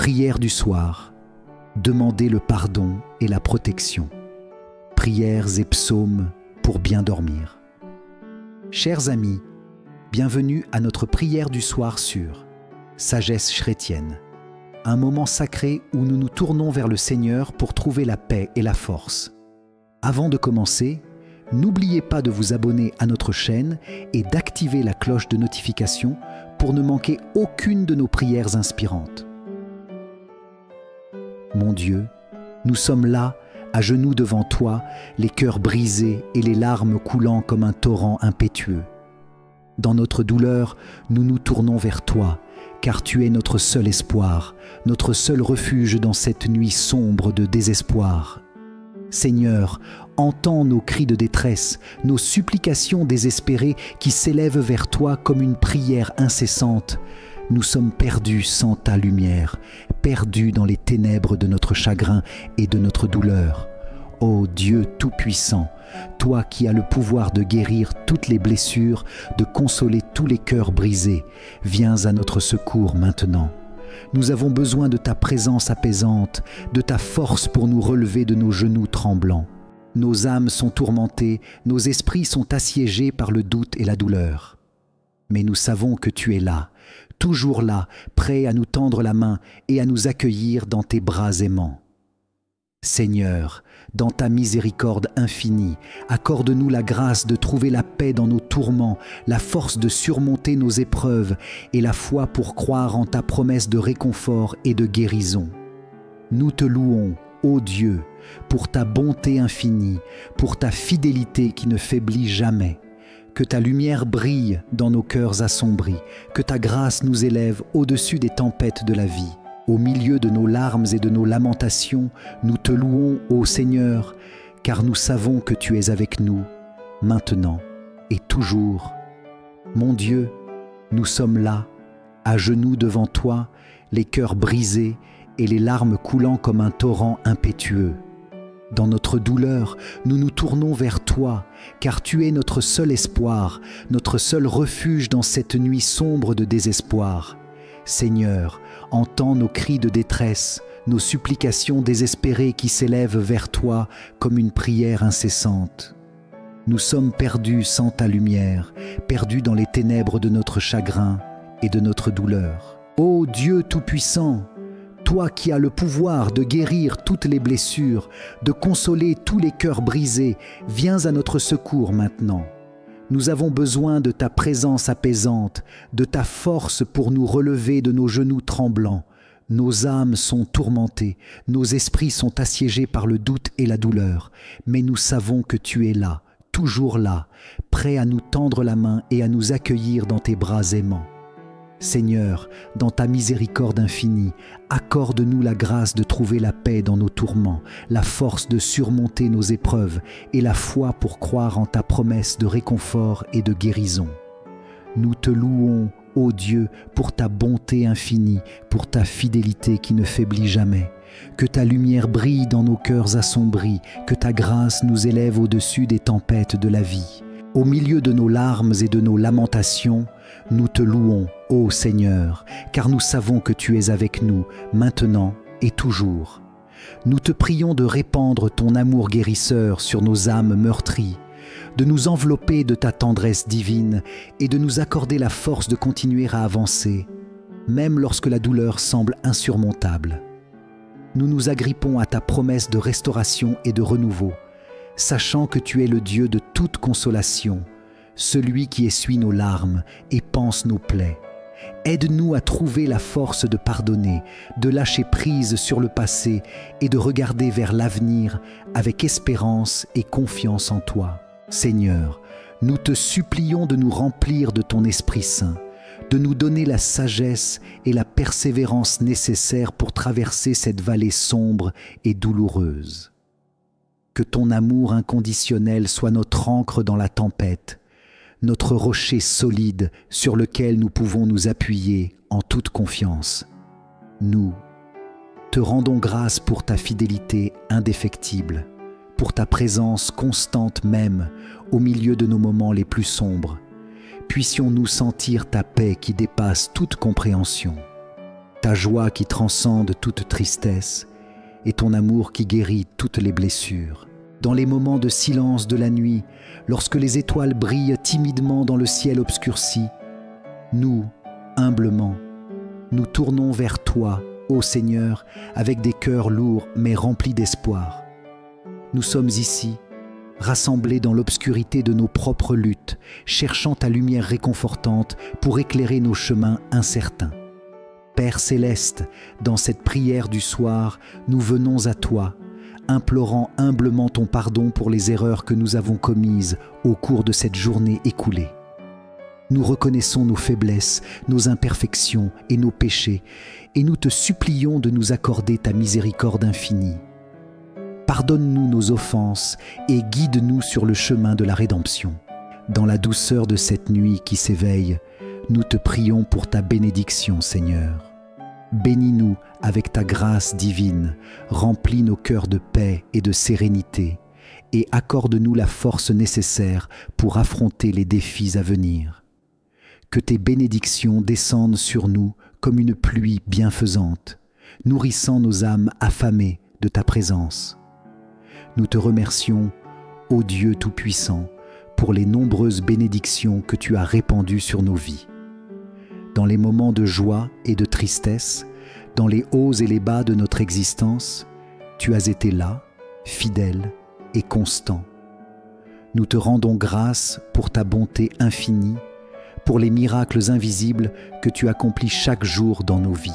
Prière du soir. Demandez le pardon et la protection. Prières et psaumes pour bien dormir. Chers amis, bienvenue à notre prière du soir sur Sagesse chrétienne, un moment sacré où nous nous tournons vers le Seigneur pour trouver la paix et la force. Avant de commencer, n'oubliez pas de vous abonner à notre chaîne et d'activer la cloche de notification pour ne manquer aucune de nos prières inspirantes. Mon Dieu, nous sommes là, à genoux devant toi, les cœurs brisés et les larmes coulant comme un torrent impétueux. Dans notre douleur, nous nous tournons vers toi, car tu es notre seul espoir, notre seul refuge dans cette nuit sombre de désespoir. Seigneur, entends nos cris de détresse, nos supplications désespérées qui s'élèvent vers toi comme une prière incessante. Nous sommes perdus sans ta lumière, perdus dans les ténèbres de notre chagrin et de notre douleur. Ô Dieu Tout-Puissant, toi qui as le pouvoir de guérir toutes les blessures, de consoler tous les cœurs brisés, viens à notre secours maintenant. Nous avons besoin de ta présence apaisante, de ta force pour nous relever de nos genoux tremblants. Nos âmes sont tourmentées, nos esprits sont assiégés par le doute et la douleur. Mais nous savons que tu es là, toujours là, prêt à nous tendre la main et à nous accueillir dans tes bras aimants. Seigneur, dans ta miséricorde infinie, accorde-nous la grâce de trouver la paix dans nos tourments, la force de surmonter nos épreuves et la foi pour croire en ta promesse de réconfort et de guérison. Nous te louons, ô Dieu, pour ta bonté infinie, pour ta fidélité qui ne faiblit jamais. Que ta lumière brille dans nos cœurs assombris, que ta grâce nous élève au-dessus des tempêtes de la vie. Au milieu de nos larmes et de nos lamentations, nous te louons, ô Seigneur, car nous savons que tu es avec nous, maintenant et toujours. Mon Dieu, nous sommes là, à genoux devant toi, les cœurs brisés et les larmes coulant comme un torrent impétueux. Dans notre douleur, nous nous tournons vers toi, car tu es notre seul espoir, notre seul refuge dans cette nuit sombre de désespoir. Seigneur, entends nos cris de détresse, nos supplications désespérées qui s'élèvent vers toi comme une prière incessante. Nous sommes perdus sans ta lumière, perdus dans les ténèbres de notre chagrin et de notre douleur. Ô Dieu Tout-Puissant, toi qui as le pouvoir de guérir toutes les blessures, de consoler tous les cœurs brisés, viens à notre secours maintenant. Nous avons besoin de ta présence apaisante, de ta force pour nous relever de nos genoux tremblants. Nos âmes sont tourmentées, nos esprits sont assiégés par le doute et la douleur, mais nous savons que tu es là, toujours là, prêt à nous tendre la main et à nous accueillir dans tes bras aimants. Seigneur, dans ta miséricorde infinie, accorde-nous la grâce de trouver la paix dans nos tourments, la force de surmonter nos épreuves et la foi pour croire en ta promesse de réconfort et de guérison. Nous te louons, ô Dieu, pour ta bonté infinie, pour ta fidélité qui ne faiblit jamais. Que ta lumière brille dans nos cœurs assombris, que ta grâce nous élève au-dessus des tempêtes de la vie. Au milieu de nos larmes et de nos lamentations, nous te louons, ô Seigneur, car nous savons que tu es avec nous, maintenant et toujours. Nous te prions de répandre ton amour guérisseur sur nos âmes meurtries, de nous envelopper de ta tendresse divine et de nous accorder la force de continuer à avancer, même lorsque la douleur semble insurmontable. Nous nous agrippons à ta promesse de restauration et de renouveau, sachant que tu es le Dieu de toute consolation, celui qui essuie nos larmes et panse nos plaies. Aide-nous à trouver la force de pardonner, de lâcher prise sur le passé et de regarder vers l'avenir avec espérance et confiance en toi. Seigneur, nous te supplions de nous remplir de ton Esprit Saint, de nous donner la sagesse et la persévérance nécessaires pour traverser cette vallée sombre et douloureuse. Que ton amour inconditionnel soit notre ancre dans la tempête, notre rocher solide sur lequel nous pouvons nous appuyer en toute confiance. Nous te rendons grâce pour ta fidélité indéfectible, pour ta présence constante même au milieu de nos moments les plus sombres. Puissions-nous sentir ta paix qui dépasse toute compréhension. ta joie qui transcende toute tristesse et ton amour qui guérit toutes les blessures. Dans les moments de silence de la nuit, lorsque les étoiles brillent timidement dans le ciel obscurci, nous, humblement, nous tournons vers toi, ô Seigneur, avec des cœurs lourds mais remplis d'espoir. Nous sommes ici, rassemblés dans l'obscurité de nos propres luttes, cherchant ta lumière réconfortante pour éclairer nos chemins incertains. Père céleste, dans cette prière du soir, nous venons à toi, implorant humblement ton pardon pour les erreurs que nous avons commises au cours de cette journée écoulée. Nous reconnaissons nos faiblesses, nos imperfections et nos péchés, et nous te supplions de nous accorder ta miséricorde infinie. Pardonne-nous nos offenses et guide-nous sur le chemin de la rédemption. Dans la douceur de cette nuit qui s'éveille, nous te prions pour ta bénédiction, Seigneur. Bénis-nous avec ta grâce divine, remplis nos cœurs de paix et de sérénité, et accorde-nous la force nécessaire pour affronter les défis à venir. Que tes bénédictions descendent sur nous comme une pluie bienfaisante, nourrissant nos âmes affamées de ta présence. Nous te remercions, ô Dieu Tout-Puissant, pour les nombreuses bénédictions que tu as répandues sur nos vies. Dans les moments de joie et de tristesse, dans les hauts et les bas de notre existence, tu as été là, fidèle et constant. Nous te rendons grâce pour ta bonté infinie, pour les miracles invisibles que tu accomplis chaque jour dans nos vies.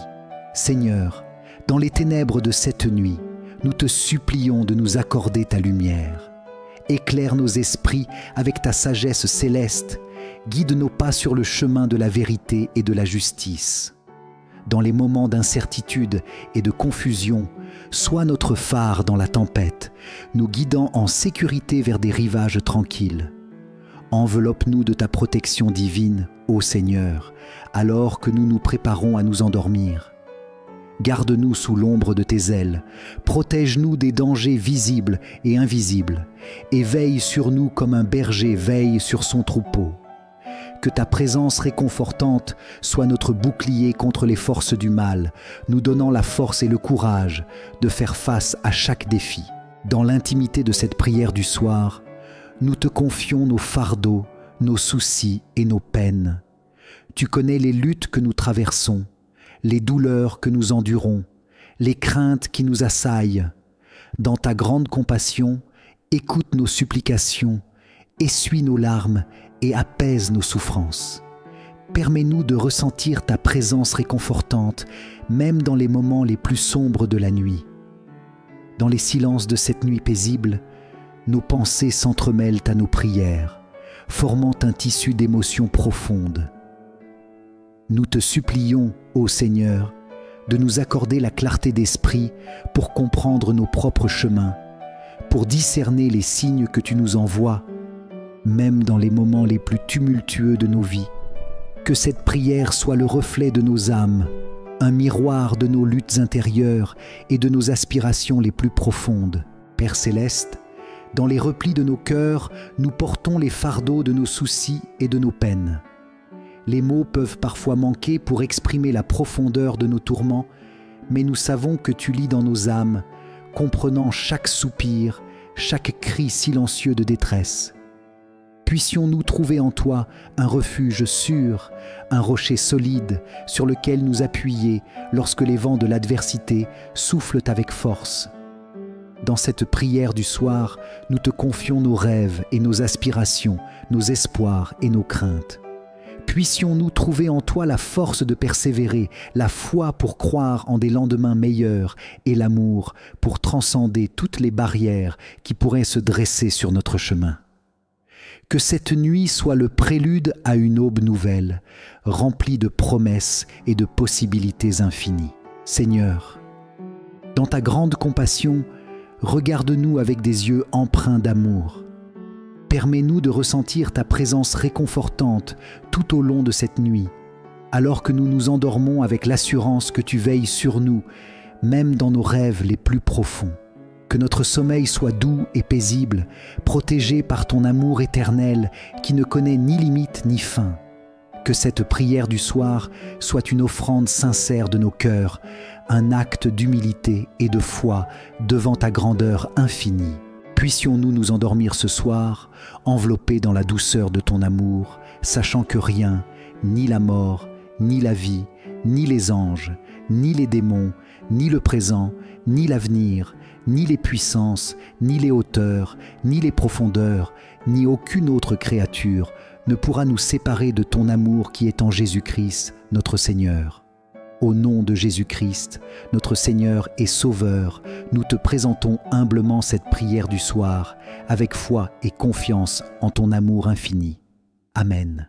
Seigneur, dans les ténèbres de cette nuit, nous te supplions de nous accorder ta lumière. Éclaire nos esprits avec ta sagesse céleste, guide nos pas sur le chemin de la vérité et de la justice. Dans les moments d'incertitude et de confusion, sois notre phare dans la tempête, nous guidant en sécurité vers des rivages tranquilles. Enveloppe-nous de ta protection divine, ô Seigneur, alors que nous nous préparons à nous endormir. Garde-nous sous l'ombre de tes ailes, protège-nous des dangers visibles et invisibles, et veille sur nous comme un berger veille sur son troupeau. Que ta présence réconfortante soit notre bouclier contre les forces du mal, nous donnant la force et le courage de faire face à chaque défi. Dans l'intimité de cette prière du soir, nous te confions nos fardeaux, nos soucis et nos peines. Tu connais les luttes que nous traversons, les douleurs que nous endurons, les craintes qui nous assaillent. Dans ta grande compassion, écoute nos supplications, essuie nos larmes et apaise nos souffrances. Permets-nous de ressentir ta présence réconfortante, même dans les moments les plus sombres de la nuit. Dans les silences de cette nuit paisible, nos pensées s'entremêlent à nos prières, formant un tissu d'émotions profondes. Nous te supplions, ô Seigneur, de nous accorder la clarté d'esprit pour comprendre nos propres chemins, pour discerner les signes que tu nous envoies, même dans les moments les plus tumultueux de nos vies. Que cette prière soit le reflet de nos âmes, un miroir de nos luttes intérieures et de nos aspirations les plus profondes. Père céleste, dans les replis de nos cœurs, nous portons les fardeaux de nos soucis et de nos peines. Les mots peuvent parfois manquer pour exprimer la profondeur de nos tourments, mais nous savons que tu lis dans nos âmes, comprenant chaque soupir, chaque cri silencieux de détresse. Puissions-nous trouver en toi un refuge sûr, un rocher solide sur lequel nous appuyer lorsque les vents de l'adversité soufflent avec force. Dans cette prière du soir, nous te confions nos rêves et nos aspirations, nos espoirs et nos craintes. Puissions-nous trouver en toi la force de persévérer, la foi pour croire en des lendemains meilleurs et l'amour pour transcender toutes les barrières qui pourraient se dresser sur notre chemin. Que cette nuit soit le prélude à une aube nouvelle, remplie de promesses et de possibilités infinies. Seigneur, dans ta grande compassion, regarde-nous avec des yeux empreints d'amour. Permets-nous de ressentir ta présence réconfortante tout au long de cette nuit, alors que nous nous endormons avec l'assurance que tu veilles sur nous, même dans nos rêves les plus profonds. Que notre sommeil soit doux et paisible, protégé par ton amour éternel qui ne connaît ni limite ni fin. Que cette prière du soir soit une offrande sincère de nos cœurs, un acte d'humilité et de foi devant ta grandeur infinie. Puissions-nous nous endormir ce soir, enveloppés dans la douceur de ton amour, sachant que rien, ni la mort, ni la vie, ni les anges, ni les démons, ni le présent, ni l'avenir, ni les puissances, ni les hauteurs, ni les profondeurs, ni aucune autre créature ne pourra nous séparer de ton amour qui est en Jésus-Christ, notre Seigneur. Au nom de Jésus-Christ, notre Seigneur et Sauveur, nous te présentons humblement cette prière du soir, avec foi et confiance en ton amour infini. Amen.